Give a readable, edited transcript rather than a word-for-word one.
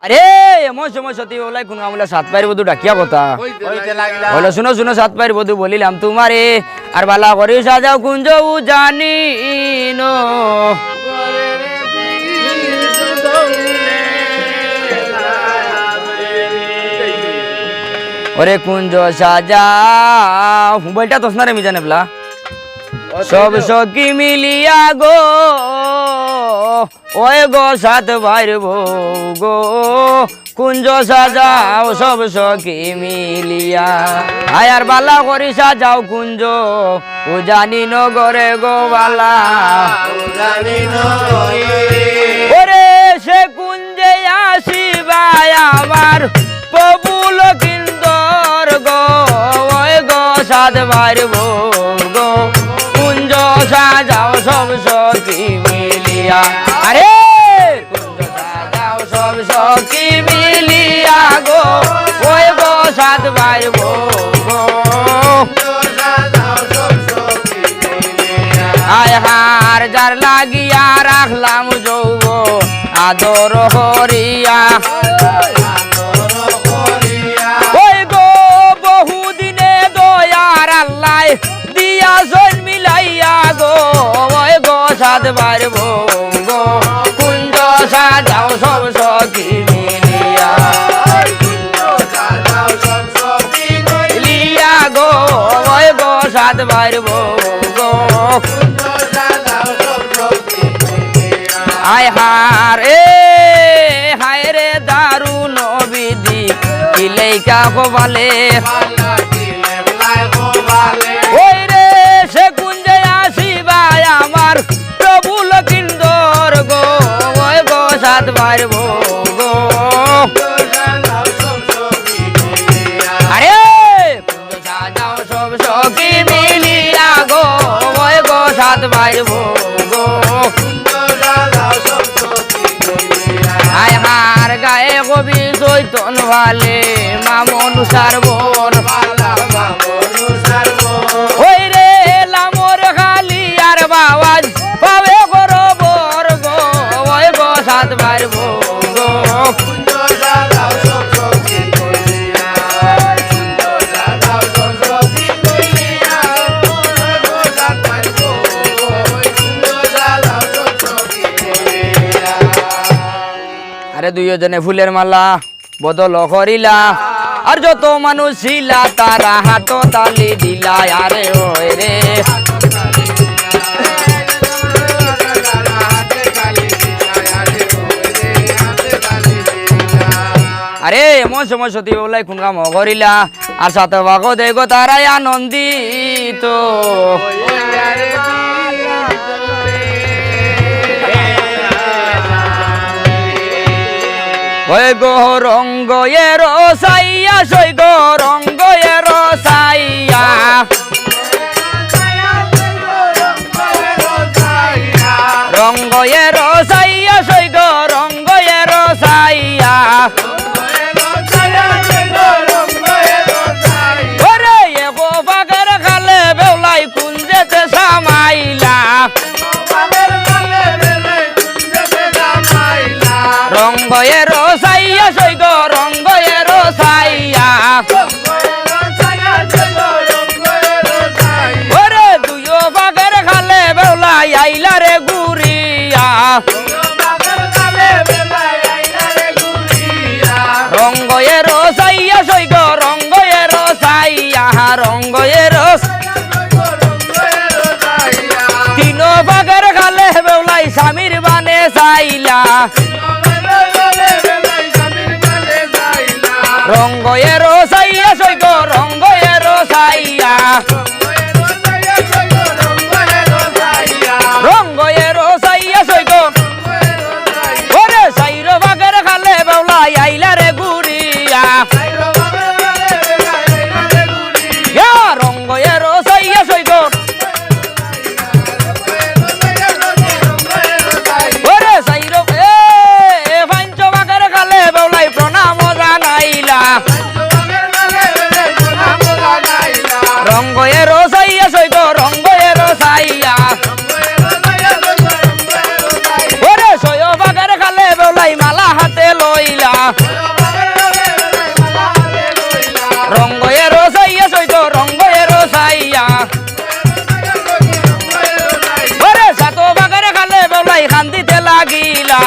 আরে এমন সময় সত্যি বলাই কোন আমলা সাত পায়ের বধু ডাকিয়া কথা বলো শুনো শুনো সাত পায়ের বধু বলিলাম তোমারে আর বালা করে সাজাও কুঞ্জ জানি নো ওরে কুঞ্জ সাজা মোবাইলটা তোস না রে মিজানে বলা সব সখী মিলিয়া গো ওই গো সাত ভাইর বউ গো কুঞ্জ সাজাও সব সখী মিলিয়া আয়ার বালা করি সাজাও কুঞ্জ ও জানি নগরে গো বালা ওরে সে কুঞ্জে আসিবাই আমার প্রভুল কিন্দর গো ওই গো সাত ভাইর বউ গো কুঞ্জ সাজাও সব সখী মিলিয়া আরে কুঞ্জ সাজাও সব সখী মিলিয়া গো ওই গো সাত ভাইর বউ গো আয় হার যার লাগিয়া রাখলাম যৌব আদর হরিয়া ওই গো বহুদিনে দয়ার আল্লাহ দিয়া জন্মিলাইয়া গো ওই গো সাত ভাইর বউ গো কুঞ্জ সাজাও সব সখী মিলিয়া লিয়া গো ওই গো সাত ভাইর বউ গো আয় হায় রে দারুণ বিধি কিলেইকা কবালে ওই রে সে কুঞ্জে আসিবাই আমার প্রভু লকিন্দর গো ওই গো সাত ভাইর বউ গো আরে কুঞ্জ সাজাও সব সখী মিলিয়া গো ওই গো সাত ভাইর বউ গো আয় হার গায়ে কবি চৈতন ভালে মামন সারবন ওই রে লামর খালি আর বাবাজ পাবে বরবর গো ওই গো সাত ভাইর বউ গো আরে দুইজনে ফুলের মালা বদল করিলা আর যত মানুষ ছিলা তারা হাত তালি দিলা আরে ওই রে আরে এমন সময় সতী বলাই কোন কাম করিলা আর সাথে ভাগ দেখো তারাই আনন্দিত ওই গো রঙ্গ এর সাইয়া সই গো রঙ্গ এর সাইয়া রঙ্গ এর সাইয়া সই গো রঙ্গ এর সাইয়া ওরে এগো বাগের খালে বেউলাই কুঞ্জেতে সামাইলা রঙ্গ এর সাইয়া সই গো রঙ্গ এর সাইয়া ওরে দুইও বাগের খালে বেউলাই আইলা রে গুরিয়া রঙ্গ এর সাইয়া সই গো রঙ্গ এর সাইয়া রঙ্গ এর তিন বাগের খালে বেউলাই স্বামীর বানে চাইলা রঙ্গ এর সাইয়া সই গো রঙ্গ এর সাইয়া রঙ্গ এর সাইয়া সই গো ওরে সাইর বাগের খালে বেউলাই আইলা রে গুরিয়া রঙ্গ এর সাইয়া সই গো ওরে সাইর পাঞ্চ বাগের খালে বেউলাই প্রণাম জানাইলা রঙ্গ এর সাইয়া সই গো রঙ্গ এর সাইয়া ওরে সয় বাগের খালে বেউলাই মালা হাতে লইলা লাগিলা